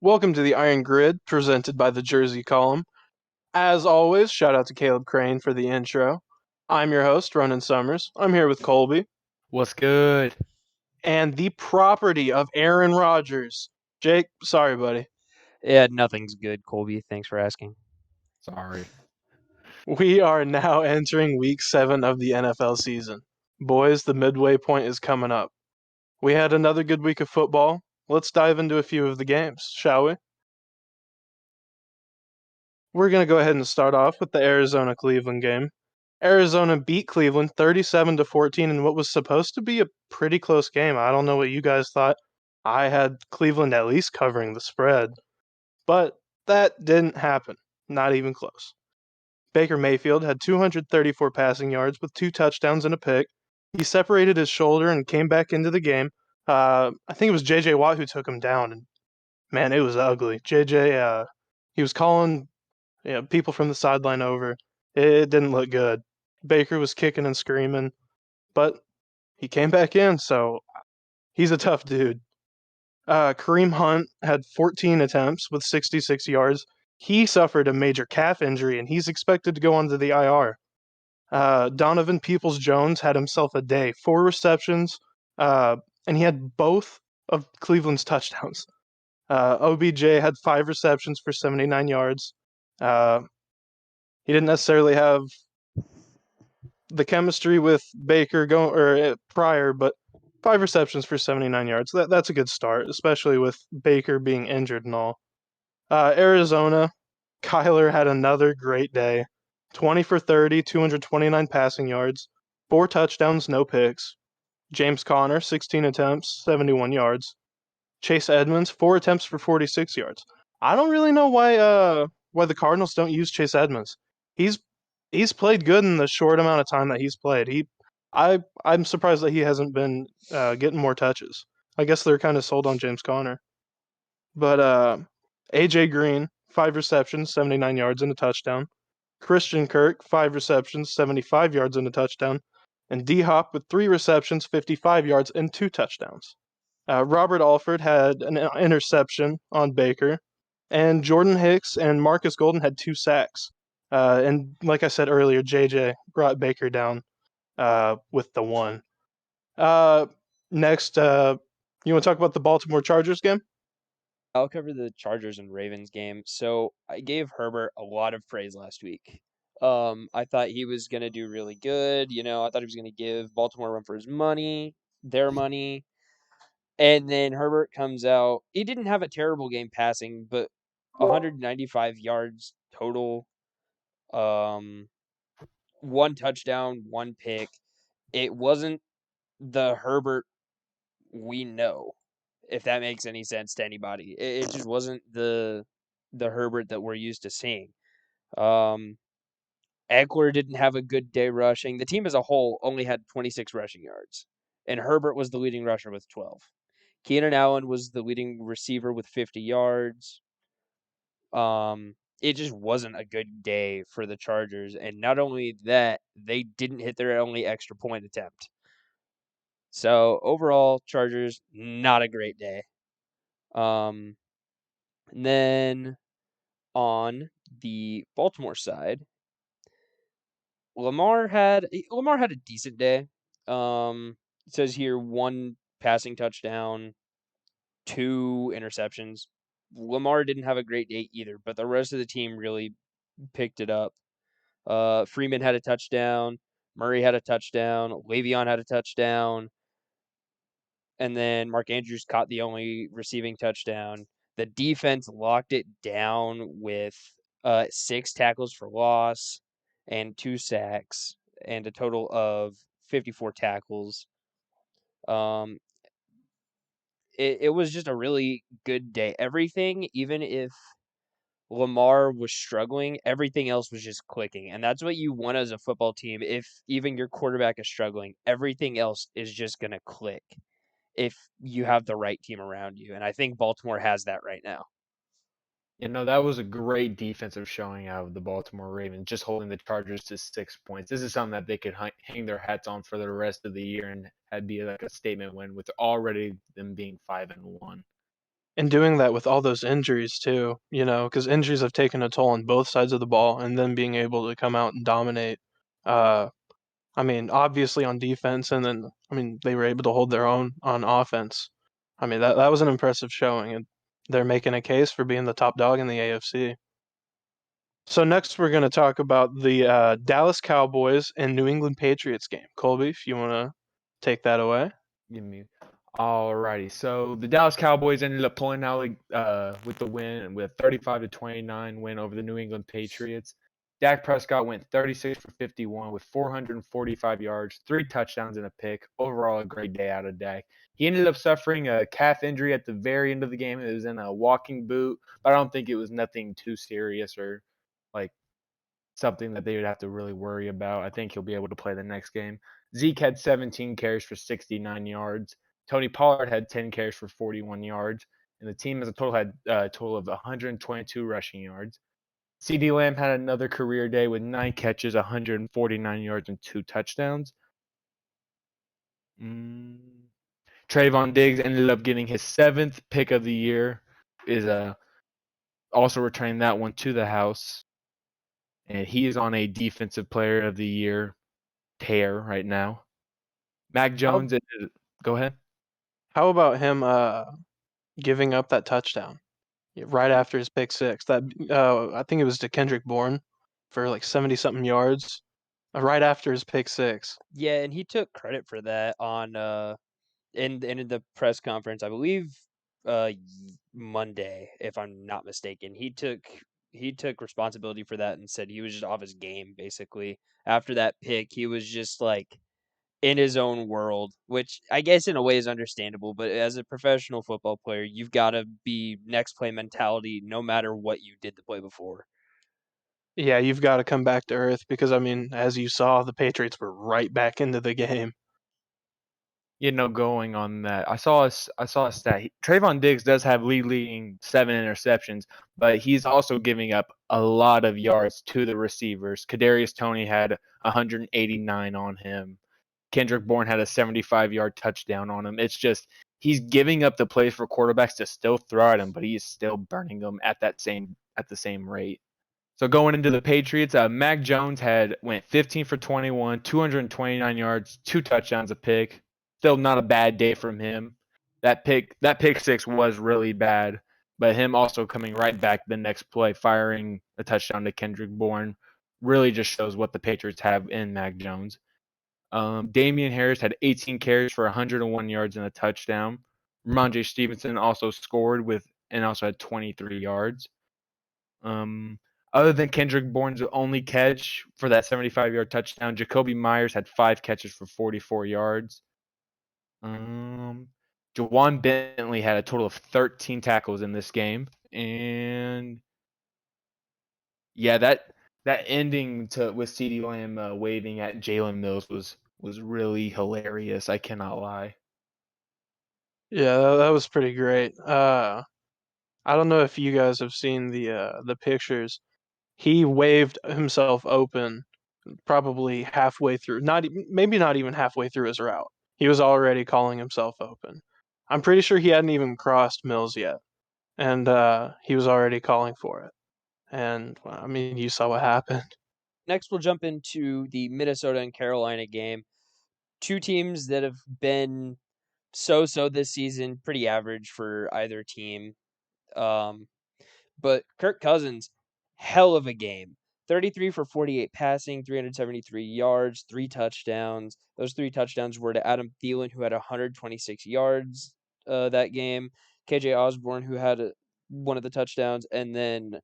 Welcome to the Iron Grid, presented by the Jersey Column. As always, shout out to Caleb Crane for the intro. I'm your host, Ronan Summers. I'm here with Colby, What's good? and the property of Aaron Rodgers. Jake, sorry, buddy. Yeah, nothing's good, Colby. Thanks for asking. Sorry. We are now entering week 7 of the NFL season. Boys, the midway point is coming up. We had another good week of football. Let's dive into a few of the games, shall we? We're going to go ahead and start off with the Arizona-Cleveland game. Arizona beat Cleveland 37-14 in what was supposed to be a pretty close game. I don't know what you guys thought. I had Cleveland at least covering the spread, but that didn't happen. Not even close. Baker Mayfield had 234 passing yards with 2 touchdowns and a pick. He separated his shoulder and came back into the game. I think it was J.J. Watt who took him down, and man, it was ugly. J.J. He was calling people from the sideline over. It didn't look good. Baker was kicking and screaming, but he came back in, so he's a tough dude. Kareem Hunt had 14 attempts with 66 yards. He suffered a major calf injury, and he's expected to go onto the IR. Donovan Peoples-Jones had himself a day, 4 receptions, and he had both of Cleveland's touchdowns. OBJ had 5 receptions for 79 yards. He didn't necessarily have the chemistry with Baker prior, but 5 receptions for 79 yards. That's a good start, especially with Baker being injured and all. Arizona, Kyler had another great day. 20 for 30, 229 passing yards, 4 touchdowns, no picks. James Conner, 16 attempts, 71 yards. Chase Edmonds, 4 attempts for 46 yards. I don't really know why the Cardinals don't use Chase Edmonds. He's played good in the short amount of time that he's played. I'm surprised that he hasn't been getting more touches. I guess they're kind of sold on James Conner. But AJ Green, 5 receptions, 79 yards and a touchdown. Christian Kirk, 5 receptions, 75 yards and a touchdown. And D Hop with 3 receptions, 55 yards and 2 touchdowns. Robert Alford had an interception on Baker, and Jordan Hicks and Marcus Golden had 2 sacks. And like I said earlier, JJ brought Baker down with the 1. Next, you want to talk about the Baltimore Chargers game? I'll cover the Chargers and Ravens game. So I gave Herbert a lot of praise last week. I thought he was gonna do really good. I thought he was gonna give Baltimore a run for his money, their money. And then Herbert comes out. He didn't have a terrible game passing, but 195 yards total. 1 touchdown, 1 pick. It wasn't the Herbert we know, if that makes any sense to anybody. It just wasn't the Herbert that we're used to seeing. Eckler didn't have a good day rushing. The team as a whole only had 26 rushing yards, and Herbert was the leading rusher with 12. Keenan Allen was the leading receiver with 50 yards. It just wasn't a good day for the Chargers, and not only that, they didn't hit their only extra point attempt. So overall, Chargers, not a great day. And then on the Baltimore side, Lamar had a decent day. It says here 1 passing touchdown, 2 interceptions. Lamar didn't have a great day either, but the rest of the team really picked it up. Freeman had a touchdown, Murray had a touchdown, Le'Veon had a touchdown, and then Mark Andrews caught the only receiving touchdown. The defense locked it down with 6 tackles for loss and 2 sacks and a total of 54 tackles. Um, it was just a really good day. Everything, even if Lamar was struggling, everything else was just clicking. And that's what you want as a football team. If even your quarterback is struggling, everything else is just going to click if you have the right team around you. And I think Baltimore has that right now. That was a great defensive showing out of the Baltimore Ravens, just holding the Chargers to 6 points. This is something that they could hang their hats on for the rest of the year and had be like a statement win with already them being 5-1. And doing that with all those injuries too, because injuries have taken a toll on both sides of the ball, and then being able to come out and dominate. I mean, obviously on defense, and then they were able to hold their own on offense. I mean, that was an impressive showing, and they're making a case for being the top dog in the AFC. So next, we're going to talk about the Dallas Cowboys and New England Patriots game. Colby, if you want to take that away. Give me. Alrighty, so the Dallas Cowboys ended up pulling out with the win, with a 35-29 win over the New England Patriots. Dak Prescott went 36 for 51 with 445 yards, 3 touchdowns and a pick. Overall, a great day out of Dak. He ended up suffering a calf injury at the very end of the game. It was in a walking boot, but I don't think it was nothing too serious or like something that they would have to really worry about. I think he'll be able to play the next game. Zeke had 17 carries for 69 yards. Tony Pollard had 10 carries for 41 yards, and the team as a total had a total of 122 rushing yards. CeeDee Lamb had another career day with 9 catches, 149 yards, and 2 touchdowns. Trayvon Diggs ended up getting his 7th pick of the year, is also returning that one to the house. And he is on a Defensive Player of the Year tear right now. Mac Jones, go ahead. How about him giving up that touchdown right after his pick six? That I think it was to Kendrick Bourne for like 70-something yards right after his pick six. Yeah, and he took credit for that on in the press conference, I believe Monday, if I'm not mistaken. He took responsibility for that and said he was just off his game basically. After that pick, he was just like in his own world, which I guess in a way is understandable, but as a professional football player, you've got to be next play mentality no matter what you did the play before. Yeah, you've got to come back to earth because as you saw, the Patriots were right back into the game. Going on that, I saw a stat. Trayvon Diggs does have leading 7 interceptions, but he's also giving up a lot of yards to the receivers. Kadarius Toney had 189 on him. Kendrick Bourne had a 75-yard touchdown on him. It's just he's giving up the plays for quarterbacks to still throw at him, but he is still burning them at the same rate. So going into the Patriots, Mac Jones went 15 for 21, 229 yards, 2 touchdowns, a pick. Still not a bad day from him. That pick six was really bad, but him also coming right back the next play, firing a touchdown to Kendrick Bourne, really just shows what the Patriots have in Mac Jones. Damian Harris had 18 carries for 101 yards and a touchdown. Ramondre Stevenson also scored and also had 23 yards. Other than Kendrick Bourne's only catch for that 75-yard touchdown, Jakobi Meyers had 5 catches for 44 yards. Jawan Bentley had a total of 13 tackles in this game, and yeah, that ending with CeeDee Lamb waving at Jalen Mills was really hilarious. I cannot lie. Yeah, that was pretty great. I don't know if you guys have seen the pictures. He waved himself open probably halfway through, maybe not even halfway through his route. He was already calling himself open. I'm pretty sure he hadn't even crossed Mills yet, and he was already calling for it. And you saw what happened. Next, we'll jump into the Minnesota and Carolina game. Two teams that have been so this season, pretty average for either team. But Kirk Cousins, hell of a game. 33 for 48 passing, 373 yards, 3 touchdowns. Those 3 touchdowns were to Adam Thielen, who had 126 yards that game. KJ Osborne, who had one of the touchdowns. And then,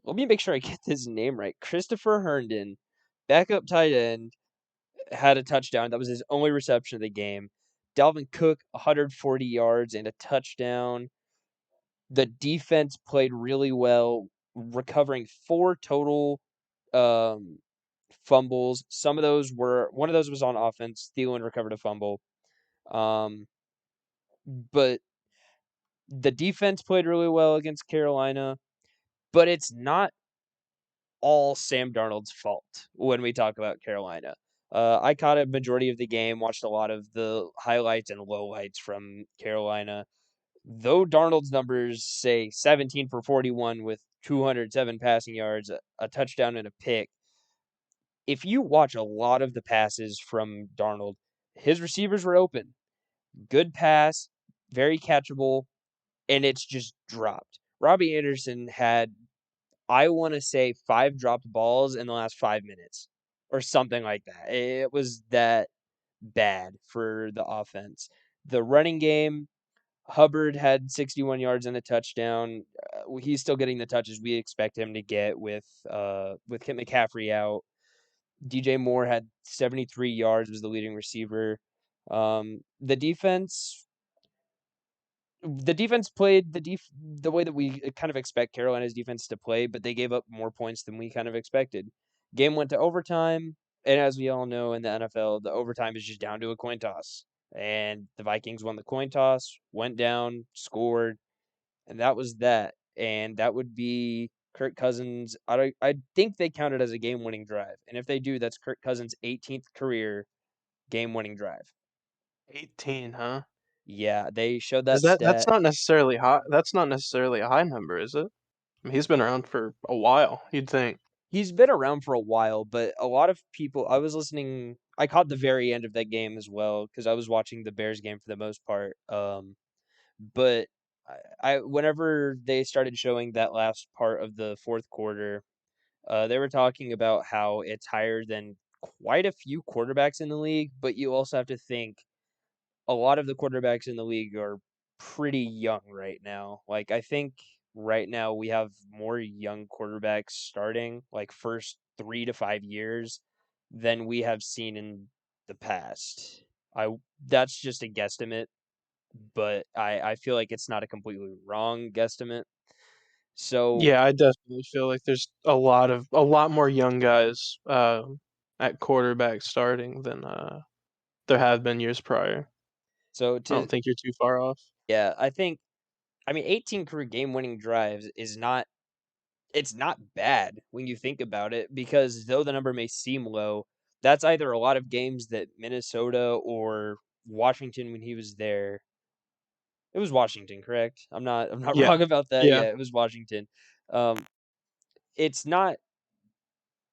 let me make sure I get this name right. Christopher Herndon, backup tight end, had a touchdown. That was his only reception of the game. Dalvin Cook, 140 yards and a touchdown. The defense played really well, recovering 4 total fumbles. One of those was on offense. Thielen recovered a fumble. But the defense played really well against Carolina, but it's not all Sam Darnold's fault when we talk about Carolina. I caught a majority of the game, watched a lot of the highlights and lowlights from Carolina. Though Darnold's numbers say 17 for 41 with 207 passing yards, a touchdown and a pick, if you watch a lot of the passes from Darnold, his receivers were open. Good pass, very catchable, and it's just dropped. Robbie Anderson had, I want to say, 5 dropped balls in the last 5 minutes or something like that. It was that bad for the offense. The running game, Hubbard had 61 yards and a touchdown. He's still getting the touches we expect him to get with Kent McCaffrey out. DJ Moore had 73 yards, was the leading receiver. The defense played the way that we kind of expect Carolina's defense to play, but they gave up more points than we kind of expected. Game went to overtime, and as we all know in the NFL, the overtime is just down to a coin toss. And the Vikings won the coin toss, went down, scored, and that was that. And that would be Kirk Cousins. I think they count it as a game-winning drive, and if they do, that's Kirk Cousins' 18th career game-winning drive. 18, huh? Yeah, they showed Is that that's stat. not necessarily high? That's not necessarily a high number, is it? I mean, he's been around for a while. You'd think. He's been around for a while, but a lot of people. I was listening. I caught the very end of that game as well because I was watching the Bears game for the most part. But I whenever they started showing that last part of the fourth quarter, they were talking about how it's higher than quite a few quarterbacks in the league. But you also have to think a lot of the quarterbacks in the league are pretty young right now. Like I think right now we have more young quarterbacks starting like first 3 to 5 years than we have seen in the past. I That's just a guesstimate, but I feel like it's not a completely wrong guesstimate. So Yeah, I definitely feel like there's a lot more young guys at quarterback starting than there have been years prior. so I to don't think you're too far off. yeah, I mean 18 career game winning drives is not it's not bad when you think about it because though the number may seem low, that's either a lot of games that Minnesota or Washington when he was there. It was Washington, correct? I'm not Yeah, wrong about that. yeah, Yeah, it was Washington. Um, it's not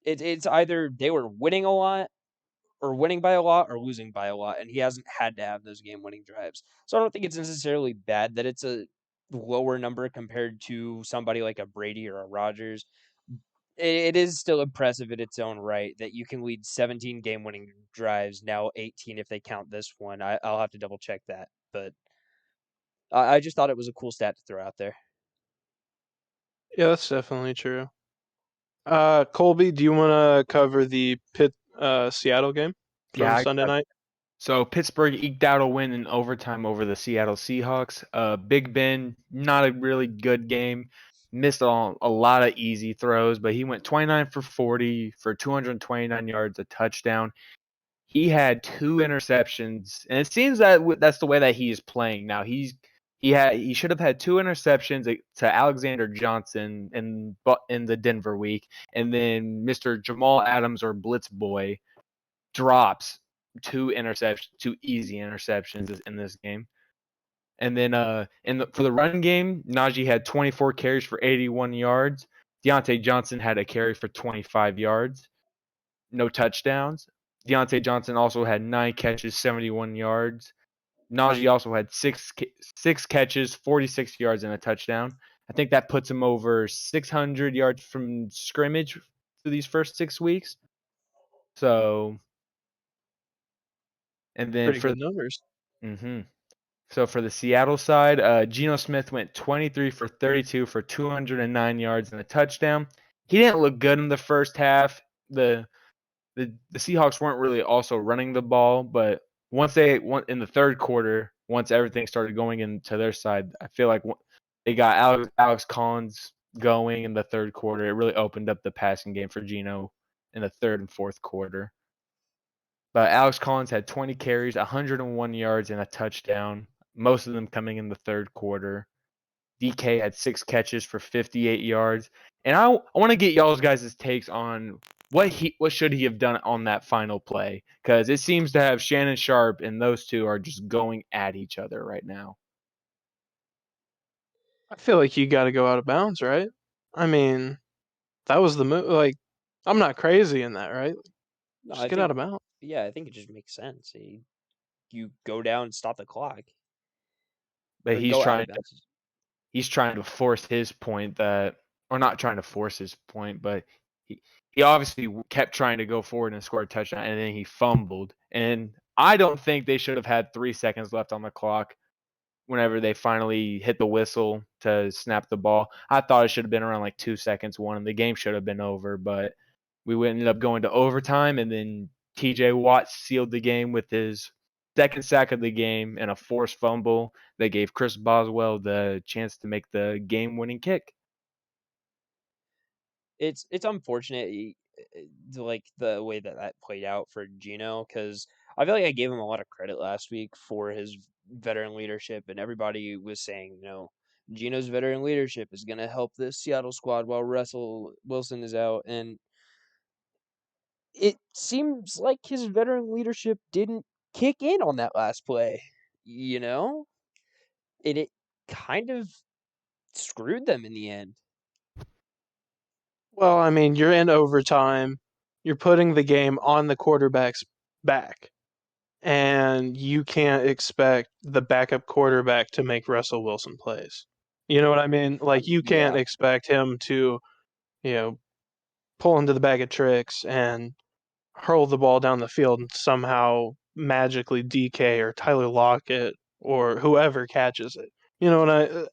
it's either they were winning a lot or winning by a lot or losing by a lot, and he hasn't had to have those game winning drives. So I don't think it's necessarily bad that it's a lower number compared to somebody like a Brady or a Rodgers. It is still impressive in its own right that you can lead 17 game winning drives, now 18 if they count this one. I'll have to double check that, but I just thought it was a cool stat to throw out there. yeah. That's definitely true. Colby, do you want to cover the Pitt Seattle game Yeah, from Sunday night? so Pittsburgh eked out a win in overtime over the Seattle Seahawks. Big Ben, not a really good game. Missed a lot of easy throws, but he went 29 for 40 for 229 yards, a touchdown. He had 2 interceptions, and it seems that that's the way that he is playing now. He should have had 2 interceptions to Alexander Johnson in the Denver week, and then Mr. Jamal Adams or Blitz Boy drops 2 interceptions, 2 easy interceptions in this game. And then for the run game, Najee had 24 carries for 81 yards. Deontay Johnson had a carry for 25 yards, no touchdowns. Deontay Johnson also had 9 catches, 71 yards. Najee also had six catches, 46 yards, and a touchdown. I think that puts him over 600 yards from scrimmage for these first 6 weeks. So, and then Pretty good numbers. hmm So for the Seattle side, Geno Smith went 23 for 32 for 209 yards and a touchdown. He didn't look good in the first half. The Seahawks weren't really also running the ball, but once in the third quarter, once everything started going into their side, I feel like they got Alex Collins going in the third quarter. It really opened up the passing game for Geno in the third and fourth quarter. But Alex Collins had 20 carries, 101 yards, and a touchdown, most of them coming in the third quarter. DK had 6 catches for 58 yards. And I want to get y'all's guys' takes on what should he have done on that final play, because it seems to have Shannon Sharp and those two are just going at each other right now. I feel like you got to go out of bounds, right? I mean, that was the move. Like, I'm not crazy in that, right? No, Just I get out think of bounds. yeah, I think it just makes sense. You go down and stop the clock, But or go out of bounds. he's trying to force his point that, or not trying to force his point, but he obviously kept trying to go forward and score a touchdown, and then he fumbled. And I don't think they should have had 3 seconds left on the clock whenever they finally hit the whistle to snap the ball. I thought it should have been around like 2 seconds, and the game should have been over, but we ended up going to overtime, and then TJ Watt sealed the game with his second sack of the game and a forced fumble that gave Chris Boswell the chance to make the game-winning kick. It's unfortunate, like the way that played out for Gino, because I feel like I gave him a lot of credit last week for his veteran leadership, and everybody was saying, Gino's veteran leadership is going to help this Seattle squad while Russell Wilson is out, and it seems like his veteran leadership didn't kick in on that last play, you know? And it kind of screwed them in the end. Well, I mean, you're in overtime. You're putting the game on the quarterback's back. And you can't expect the backup quarterback to make Russell Wilson plays. You know what I mean? Like, you can't Yeah. expect him to, you know, pull into the bag of tricks and hurl the ball down the field and somehow magically DK or Tyler Lockett or whoever catches it. You know what Well,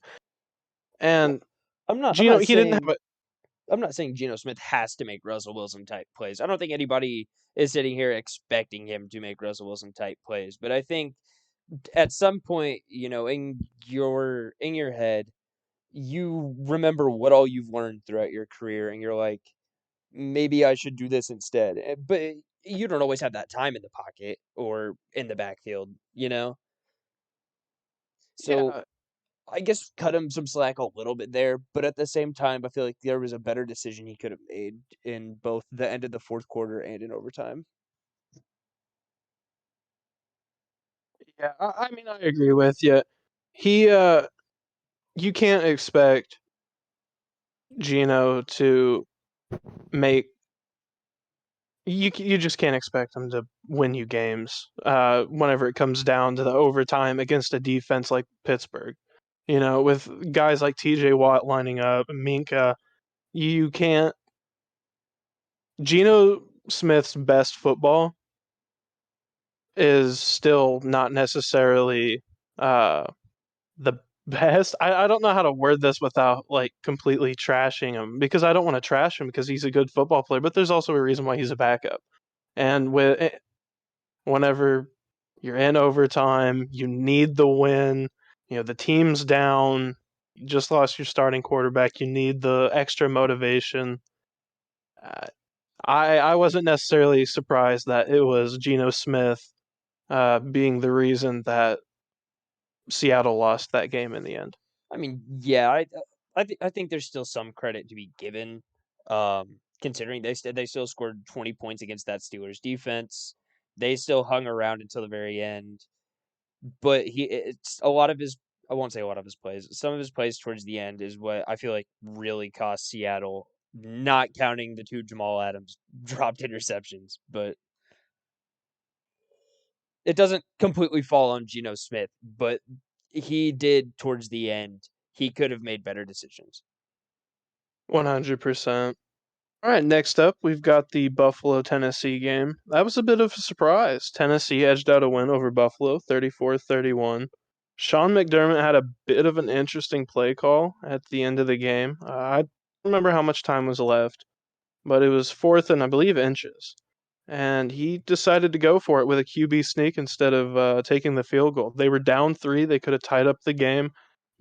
and I'm not I'm Gino, not he didn't have saying a I'm not saying Geno Smith has to make Russell Wilson type plays. I don't think anybody is sitting here expecting him to make Russell Wilson type plays, but I think at some point, in your head, you remember what all you've learned throughout your career, and you're like, maybe I should do this instead. But you don't always have that time in the pocket or in the backfield, you know? So yeah. I guess cut him some slack a little bit there, but at the same time, I feel like there was a better decision he could have made in both the end of the fourth quarter and in overtime. Yeah, I mean, I agree with you. He, you can't expect Gino to make you just can't expect him to win you games whenever it comes down to the overtime against a defense like Pittsburgh. You know, with guys like TJ Watt lining up, Minka, you can't. Geno Smith's best football is still not necessarily uh, the best. I don't know how to word this without like completely trashing him, because I don't want to trash him because he's a good football player, but there's also a reason why he's a backup. And whenever you're in overtime, you need the win. You know, the team's down. You just lost your starting quarterback. You need the extra motivation. Uh, I wasn't necessarily surprised that it was Geno Smith being the reason that Seattle lost that game in the end. I mean, yeah, I think there's still some credit to be given, considering they still scored 20 points against that Steelers defense. They still hung around until the very end, but it's a lot of his. I won't say a lot of his plays. Some of his plays towards the end is what I feel like really cost Seattle. Not counting the two Jamal Adams dropped interceptions, but it doesn't completely fall on Geno Smith, but he did towards the end. He could have made better decisions. 100%. All right, next up, we've got the Buffalo Tennessee game. That was a bit of a surprise. Tennessee edged out a win over Buffalo 34-31. Sean McDermott had a bit of an interesting play call at the end of the game. I don't remember how much time was left, but it was fourth and I believe inches. And he decided to go for it with a QB sneak instead of taking the field goal. They were down 3. They could have tied up the game,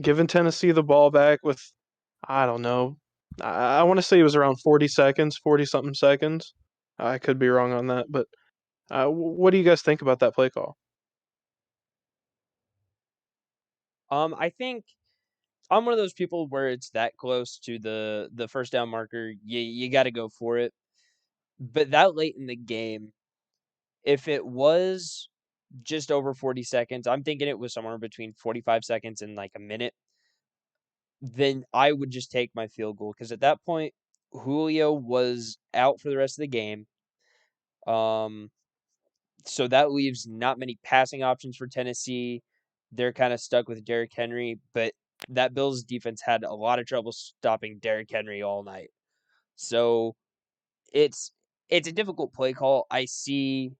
given Tennessee the ball back with, I don't know, I want to say it was around 40 seconds, 40 something seconds. I could be wrong on that, but what do you guys think about that play call? I think I'm one of those people where it's that close to the first down marker, you got to go for it. But that late in the game, if it was just over 40 seconds, I'm thinking it was somewhere between 45 seconds and like a minute. then I would just take my field goal because at that point, Julio was out for the rest of the game. So that leaves not many passing options for Tennessee. They're kind of stuck with Derrick Henry, but that Bills defense had a lot of trouble stopping Derrick Henry all night. So it's a difficult play call. I see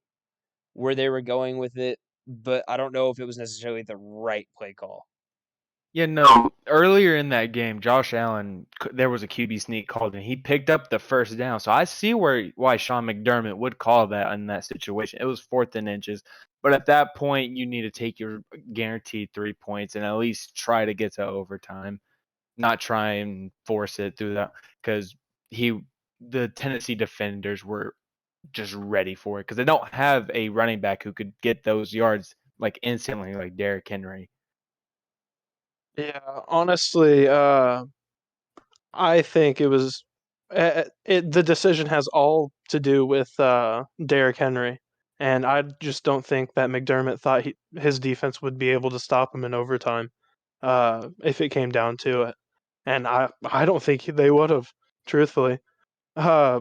where they were going with it, but I don't know if it was necessarily the right play call. Yeah, no. Earlier in that game, Josh Allen, there was a QB sneak called, and he picked up the first down. So I see why Sean McDermott would call that in that situation. It was 4th and inches, but at that point, you need to take your guaranteed 3 points and at least try to get to overtime, not try and force it through that because the Tennessee defenders were just ready for it because they don't have a running back who could get those yards like instantly, like Derrick Henry. Yeah, honestly, I think it was the decision has all to do with Derrick Henry, and I just don't think that McDermott thought his defense would be able to stop him in overtime if it came down to it, and I don't think they would have, truthfully. Uh,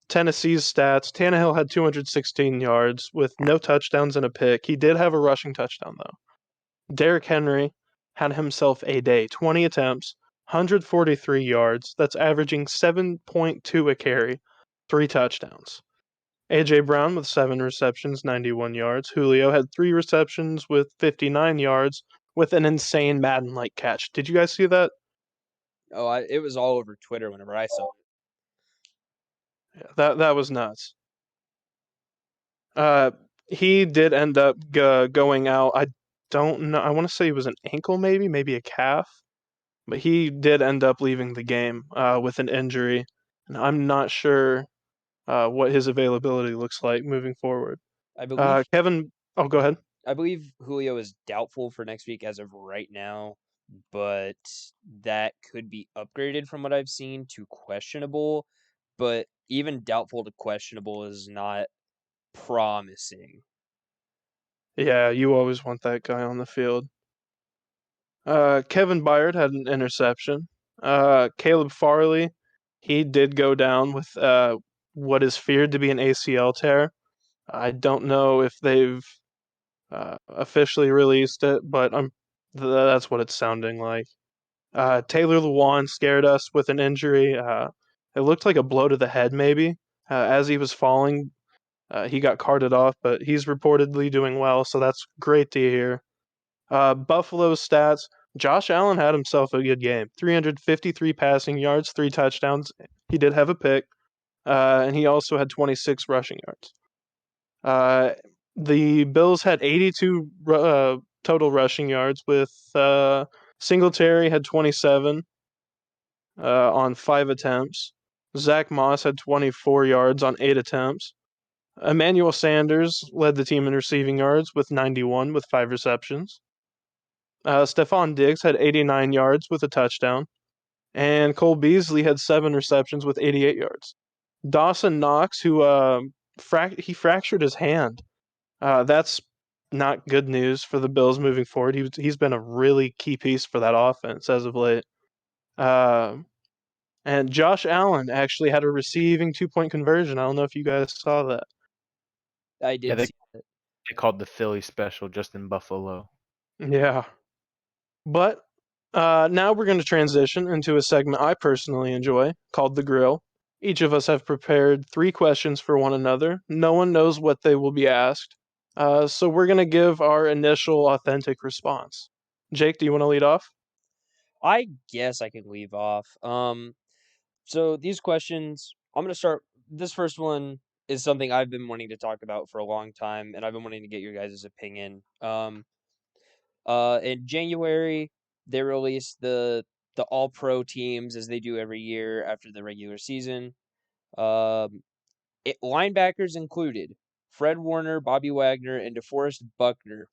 Tennessee's stats: Tannehill had 216 yards with no touchdowns and a pick. He did have a rushing touchdown though. Derrick Henry had himself a day, 20 attempts, 143 yards. That's averaging 7.2 a carry, 3 touchdowns. A.J. Brown with 7 receptions, 91 yards. Julio had 3 receptions with 59 yards with an insane Madden-like catch. Did you guys see that? Oh, it was all over Twitter whenever I saw it. Yeah, that was nuts. Uh, he did end up going out. I don't know. I want to say it was an ankle, maybe a calf. But he did end up leaving the game with an injury, and I'm not sure what his availability looks like moving forward. I believe Kevin, oh, go ahead. I believe Julio is doubtful for next week as of right now, but that could be upgraded from what I've seen to questionable. But even doubtful to questionable is not promising. Yeah, you always want that guy on the field. Kevin Byard had an interception. Caleb Farley, he did go down with what is feared to be an ACL tear. I don't know if they've officially released it, but that's what it's sounding like. Taylor Lewan scared us with an injury. It looked like a blow to the head, maybe. As he was falling, he got carted off, but he's reportedly doing well, so that's great to hear. Buffalo's stats: Josh Allen had himself a good game. 353 passing yards, 3 touchdowns. He did have a pick, and he also had 26 rushing yards. The Bills had 82 total rushing yards, with Singletary had 27 on 5 attempts. Zach Moss had 24 yards on 8 attempts. Emmanuel Sanders led the team in receiving yards with 91 with 5 receptions. Stephon Diggs had 89 yards with a touchdown. And Cole Beasley had 7 receptions with 88 yards. Dawson Knox, who he fractured his hand. That's not good news for the Bills moving forward. He's been a really key piece for that offense as of late. And Josh Allen actually had a receiving 2-point conversion. I don't know if you guys saw that. I Yeah, did they see it. called the Philly special just in Buffalo. Yeah. But now we're going to transition into a segment I personally enjoy called The Grill. Each of us have prepared 3 questions for one another. No one knows what they will be asked. So we're going to give our initial authentic response. Jake, do you want to lead off? I guess I can leave off. So these questions, I'm gonna start. This first one is something I've been wanting to talk about for a long time, and I've been wanting to get your guys' opinion. In January, they released the All Pro teams as they do every year after the regular season. Um, Linebackers included Fred Warner, Bobby Wagner, and DeForest Buckner.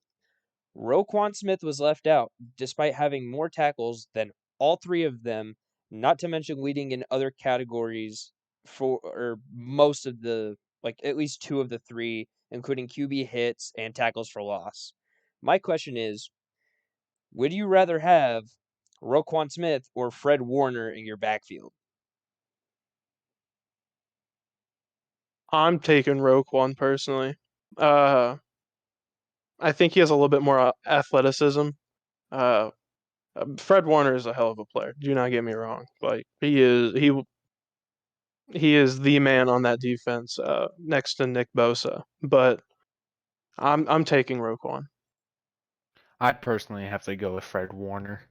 Roquan Smith was left out, despite having more tackles than all 3 of them, not to mention leading in other categories for or most of the at least 2 of the 3, including QB hits and tackles for loss. My question is, would you rather have Roquan Smith or Fred Warner in your backfield? I'm taking Roquan personally. Uh, I think he has a little bit more athleticism. Uh, Fred Warner is a hell of a player. Do not get me wrong. Like he is the man on that defense, next to Nick Bosa. But I'm taking Roquan. I personally have to go with Fred Warner.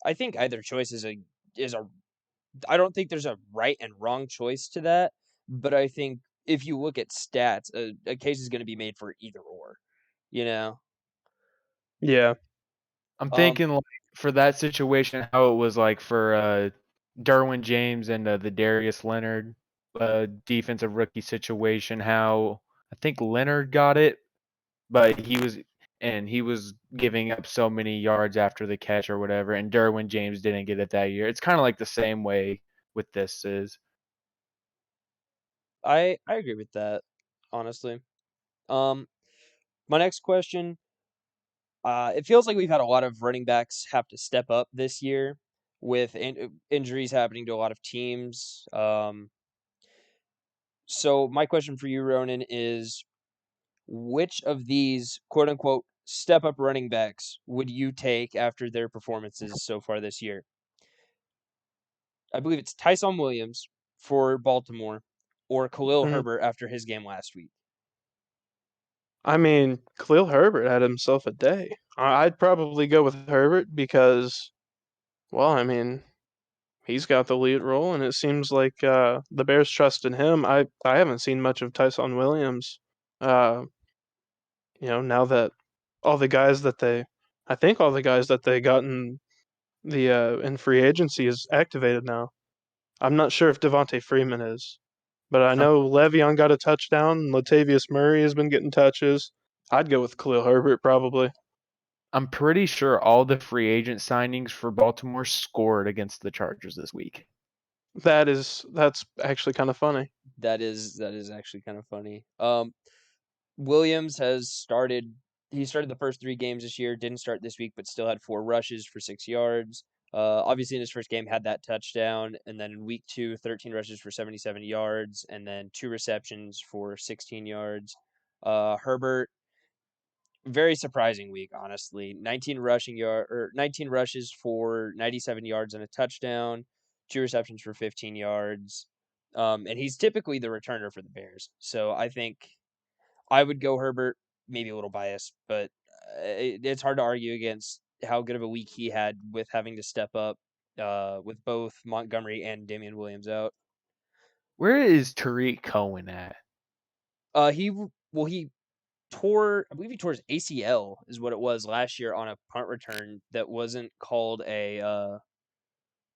I think either choice is a I don't think there's a right and wrong choice to that, but I think if you look at stats, a case is going to be made for either or, you know. Yeah. I'm Um, thinking like for that situation, how it was like for Derwin James and the Darius Leonard defensive rookie situation. How I think Leonard got it, but he was giving up so many yards after the catch or whatever, and Derwin James didn't get it that year. It's kind of like the same way with this is. I agree with that, honestly. Um, my next question, it feels like we've had a lot of running backs have to step up this year with injuries happening to a lot of teams. So my question for you, Ronan, is which of these quote unquote step up running backs would you take after their performances so far this year? I believe it's Tyson Williams for Baltimore or Khalil Mhm. Herbert after his game last week. I mean, Khalil Herbert had himself a day. I'd probably go with Herbert because, well, I mean, he's got the lead role, and it seems like the Bears trust in him. I haven't seen much of Tyson Williams. Uh, now that all the guys that they, I think all the guys that they got in free agency is activated now. I'm not sure if Devontae Freeman is, but I I'm know Le'Veon got a touchdown. And Latavius Murray has been getting touches. I'd go with Khalil Herbert probably. I'm pretty sure all the free agent signings for Baltimore scored against the Chargers this week. That's actually kind of funny. That is actually kind of funny. Williams has started. He started the first 3 games this year. Didn't start this week, but still had 4 rushes for 6 yards. Obviously, in his first game, had that touchdown, and then in week 2, 13 rushes for 77 yards, and then 2 receptions for 16 yards. Herbert, very surprising week, honestly. 19 rushes for 97 yards and a touchdown, 2 receptions for 15 yards. And he's typically the returner for the Bears, so I think I would go Herbert, maybe a little biased, but it's hard to argue against how good of a week he had with having to step up with both Montgomery and Damian Williams out. Where is Tariq Cohen at? He tore, I believe he tore his ACL is what it was last year on a punt return that wasn't called it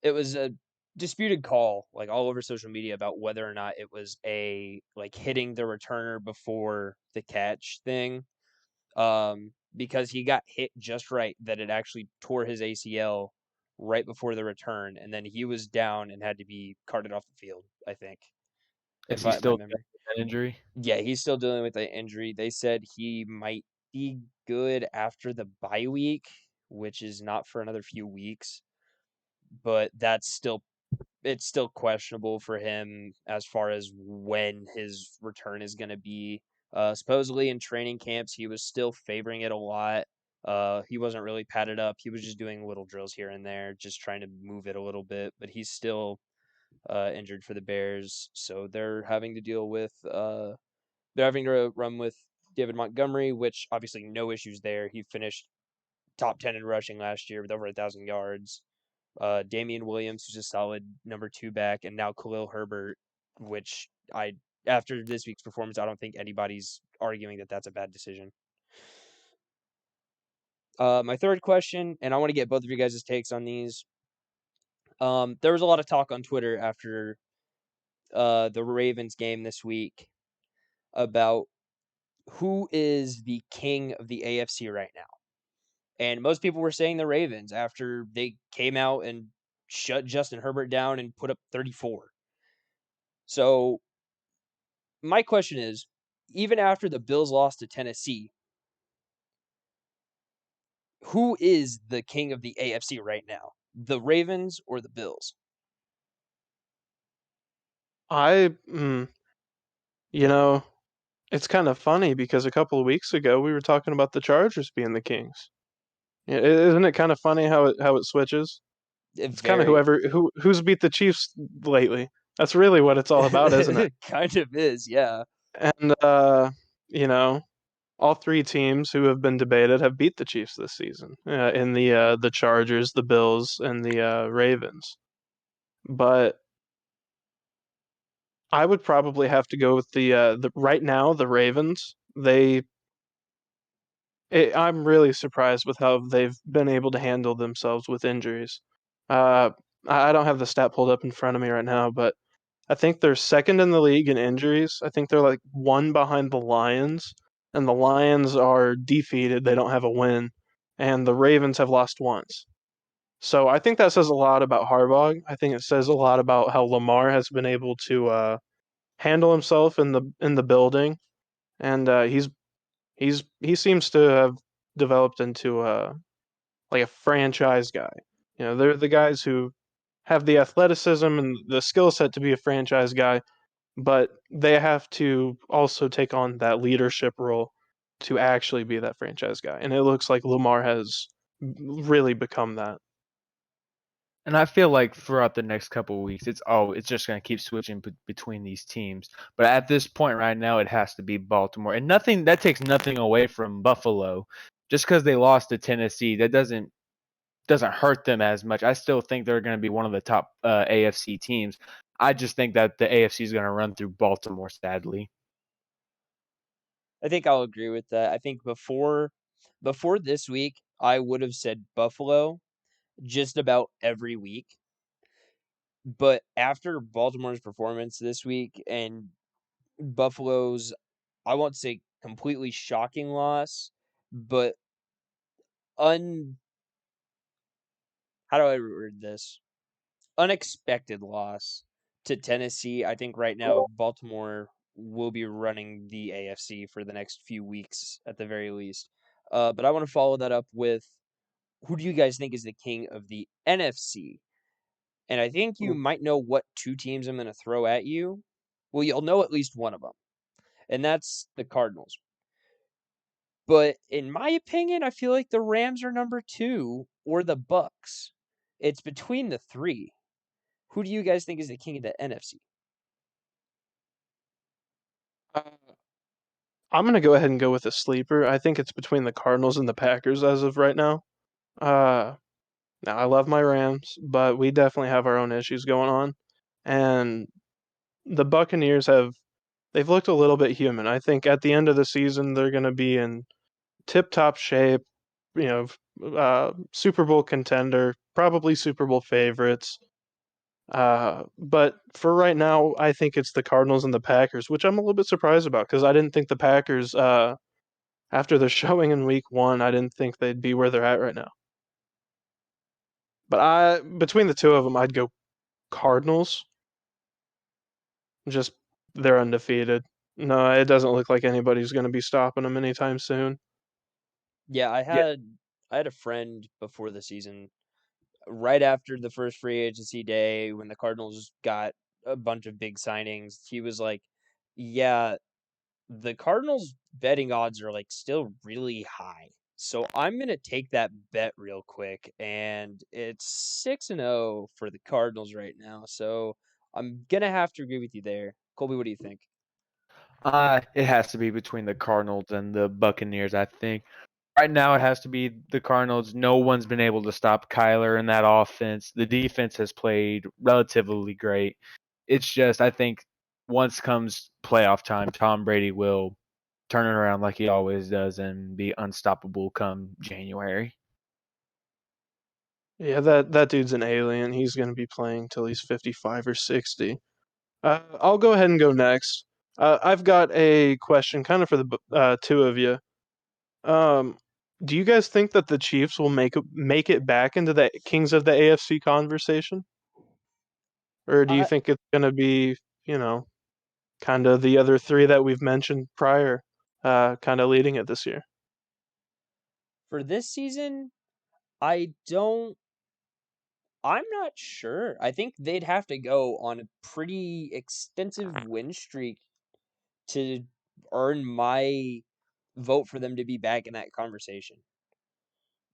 was a disputed call like all over social media about whether or not it was a like hitting the returner before the catch thing. Because he got hit just right that it actually tore his ACL right before the return, and then he was down and had to be carted off the field, I think, Is if he my still dealing memory. with that injury? Yeah, he's still dealing with the injury. They said he might be good after the bye week, which is not for another few weeks, but it's still questionable for him as far as when his return is going to be. Supposedly in training camps, he was still favoring it a lot. He wasn't really padded up. He was just doing little drills here and there, just trying to move it a little bit. But he's still injured for the Bears, so they're having to run with David Montgomery, which obviously no issues there. He finished top 10 in rushing last year with over 1,000 yards. Damian Williams, who's a solid number 2 back, and now Khalil Herbert, which after this week's performance, I don't think anybody's arguing that that's a bad decision. My third question, and I want to get both of you guys' takes on these. There was a lot of talk on Twitter after the Ravens game this week about who is the king of the AFC right now. And most people were saying the Ravens after they came out and shut Justin Herbert down and put up 34. So my question is, even after the Bills lost to Tennessee, Who is the king of the AFC right now? The Ravens or the Bills? I, you know, it's kind of funny because a couple of weeks ago we were talking about the Chargers being the Kings. Isn't it kind of funny how it switches? It's kind of Very. who's beat the Chiefs lately. That's really what it's all about, isn't it? Kind of is, yeah. And you know, all three teams who have been debated have beat the Chiefs this season. In the Chargers, the Bills, and the Ravens. But I would probably have to go with the right now the Ravens. I'm really surprised with how they've been able to handle themselves with injuries. Uh, I don't have the stat pulled up in front of me right now, but I think they're second in the league in injuries. I think they're like one behind the Lions, and the Lions are defeated. They don't have a win, and the Ravens have lost once. So I think that says a lot about Harbaugh. I think it says a lot about how Lamar has been able to handle himself in the building, and he seems to have developed into like a franchise guy. They're the guys who have the athleticism and the skill set to be a franchise guy, but they have to also take on that leadership role to actually be that franchise guy. And it looks like Lamar has really become that. And I feel like throughout the next couple of weeks, it's just going to keep switching between these teams. But at this point right now, it has to be Baltimore, and nothing that takes nothing away from Buffalo. Just because they lost to Tennessee, that doesn't hurt them as much. I still think they're going to be one of the top AFC teams. I just think that the AFC is going to run through Baltimore, sadly. I think I'll agree with that. I think before this week, I would have said Buffalo just about every week. But after Baltimore's performance this week and Buffalo's, I won't say completely shocking loss, but un how do I word this? Unexpected loss to Tennessee. I think right now Baltimore will be running the AFC for the next few weeks at the very least. But I want to follow that up with who do you guys think is the king of the NFC? And I think you might know what two teams I'm going to throw at you. Well, you'll know at least one of them, and that's the Cardinals. But in my opinion, I feel like the Rams are number 2 or the Bucks. It's between the three. Who do you guys think is the king of the NFC? Uh, I'm going to go ahead and go with a sleeper. I think it's between the Cardinals and the Packers as of right now. Uh, Now, I love my Rams, but we definitely have our own issues going on. And the Buccaneers they've looked a little bit human. I think at the end of the season, they're going to be in tip-top shape, Super Bowl contender, probably Super Bowl favorites. But for right now, I think it's the Cardinals and the Packers, which I'm a little bit surprised about because I didn't think the Packers, after the showing in Week 1, I didn't think they'd be where they're at right now. But between the two of them, I'd go Cardinals. Just they're undefeated. No, it doesn't look like anybody's going to be stopping them anytime soon. Yeah, I had a friend before the season, right after the first free agency day when the Cardinals got a bunch of big signings. He was like, "Yeah, the Cardinals betting odds are like still really high. So I'm going to take that bet real quick and it's 6-0 for the Cardinals right now. So I'm going to have to agree with you there. Colby, what do you think? It has to be between the Cardinals and the Buccaneers, I think. Right now, it has to be the Cardinals. No one's been able to stop Kyler in that offense. The defense has played relatively great. It's just, I think, once comes playoff time, Tom Brady will turn it around like he always does and be unstoppable come January. Yeah, that dude's an alien. He's going to be playing till he's 55 or 60. I'll go ahead and go next. I've got a question kind of for the two of you. Um, do you guys think that the Chiefs will make it back into the Kings of the AFC conversation? Or do you I, think it's going to be, you know, kind of the other three that we've mentioned prior, kind of leading it this year? For this season, I'm not sure. I think they'd have to go on a pretty extensive win streak to earn my vote for them to be back in that conversation.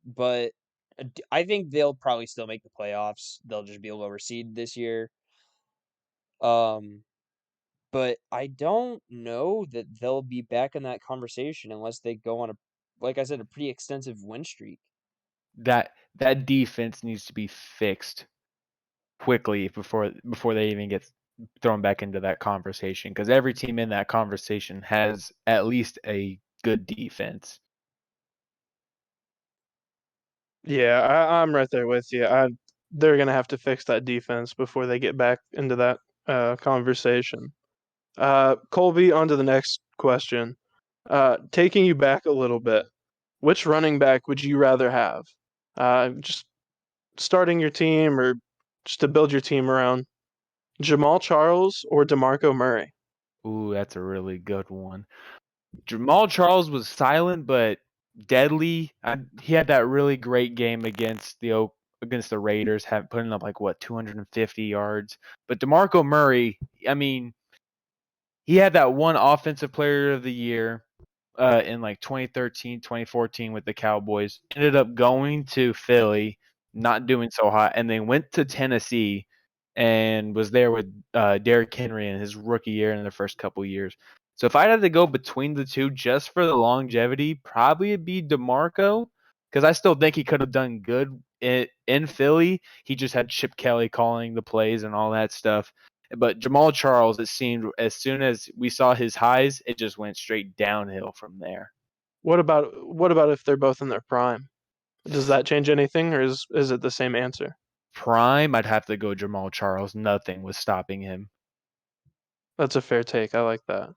But I think they'll probably still make the playoffs. They'll just be a lower seed this year. But I don't know that they'll be back in that conversation unless they go on like I said, a pretty extensive win streak. That defense needs to be fixed quickly before they even get thrown back into that conversation, because every team in that conversation has at least a good defense. Yeah, I'm right there with you. They're gonna have to fix that defense before they get back into that conversation. Colby, on to the next question. Taking you back a little bit, which running back would you rather have? Just starting your team or just to build your team around? Jamal Charles or DeMarco Murray? Ooh, that's a really good one. Jamal Charles was silent but deadly. He had that really great game against the Raiders, putting up like 250 yards. But DeMarco Murray, I mean, he had that one offensive player of the year in like 2013, 2014 with the Cowboys. Ended up going to Philly, not doing so hot, and then went to Tennessee and was there with Derrick Henry in his rookie year and the first couple years. So if I had to go between the two just for the longevity, probably it'd be DeMarco, because I still think he could have done good in Philly. He just had Chip Kelly calling the plays and all that stuff. But Jamal Charles, it seemed as soon as we saw his highs, it just went straight downhill from there. What about if they're both in their prime? Does that change anything, or is it the same answer? Prime, I'd have to go Jamal Charles. Nothing was stopping him. That's a fair take. I like that.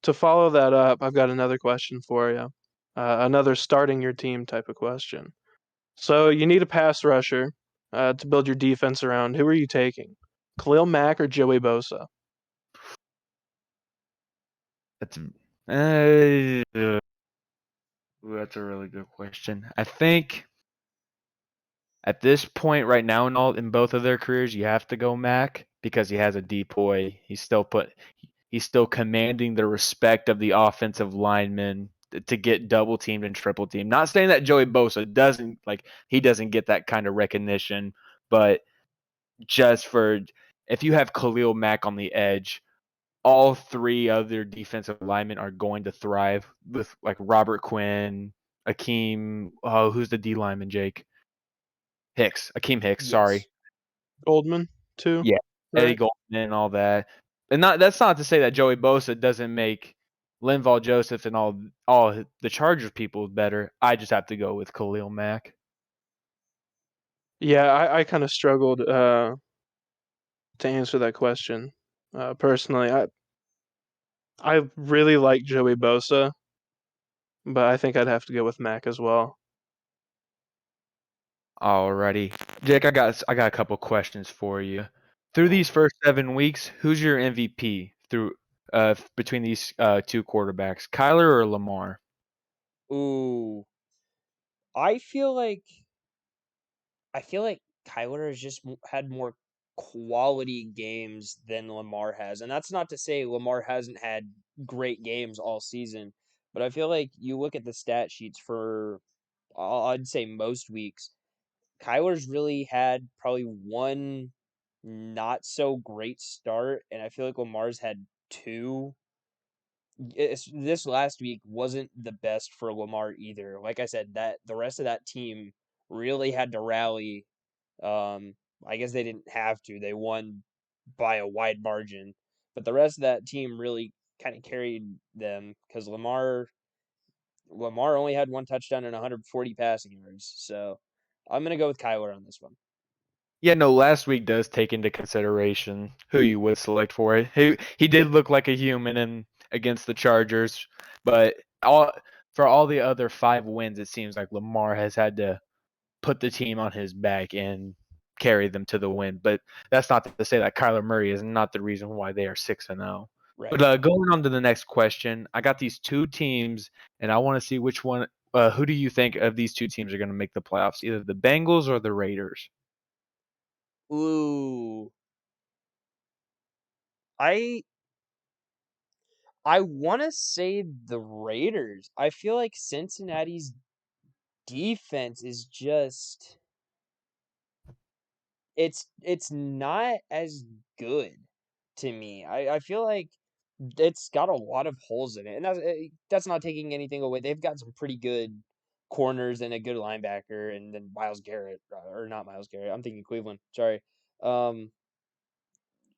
To follow that up, I've got another question for you. Another starting your team type of question. So you need a pass rusher to build your defense around. Who are you taking? Khalil Mack or Joey Bosa? That's that's a really good question. I think at this point right now in both of their careers, you have to go Mack because he has a depoy. He's still commanding the respect of the offensive linemen to get double teamed and triple teamed. Not saying that Joey Bosa doesn't get that kind of recognition, but just for if you have Khalil Mack on the edge, all three other defensive linemen are going to thrive with like Robert Quinn, Akeem. Oh, who's the D lineman? Jake Hicks, Akeem Hicks. Yes. Sorry, Goldman too. yeah, right? Eddie Goldman and all that. And that's not to say that Joey Bosa doesn't make Linval Joseph and all the Chargers people better. I just have to go with Khalil Mack. Yeah, I kind of struggled to answer that question. Personally, I really like Joey Bosa, but I think I'd have to go with Mack as well. Alrighty, Jake, I got a couple questions for you. Through these first 7 weeks, who's your MVP between these two quarterbacks, Kyler or Lamar? Ooh, I feel like Kyler has just had more quality games than Lamar has, and that's not to say Lamar hasn't had great games all season, but I feel like you look at the stat sheets for I'd say most weeks, Kyler's really had probably one not so great start, and I feel like Lamar's had two. This last week wasn't the best for Lamar either. Like I said, that the rest of that team really had to rally. Um, I guess they didn't have to. They won by a wide margin, but the rest of that team really kind of carried them because Lamar only had one touchdown and 140 passing yards. So I'm gonna go with Kyler on this one. Yeah, no, last week does take into consideration who you would select for it. He did look like a human against the Chargers, but for all the other 5 wins, it seems like Lamar has had to put the team on his back and carry them to the win. But that's not to say that Kyler Murray is not the reason why they are 6-0. Right. But going on to the next question, I got these two teams, and I want to see which one who do you think of these two teams are going to make the playoffs? Either the Bengals or the Raiders? Ooh. I want to say the Raiders. I feel like Cincinnati's defense is just it's not as good to me. I feel like it's got a lot of holes in it, and that's not taking anything away. They've got some pretty good corners and a good linebacker, and then Myles Garrett, or not Myles Garrett. I'm thinking Cleveland. Sorry. Um,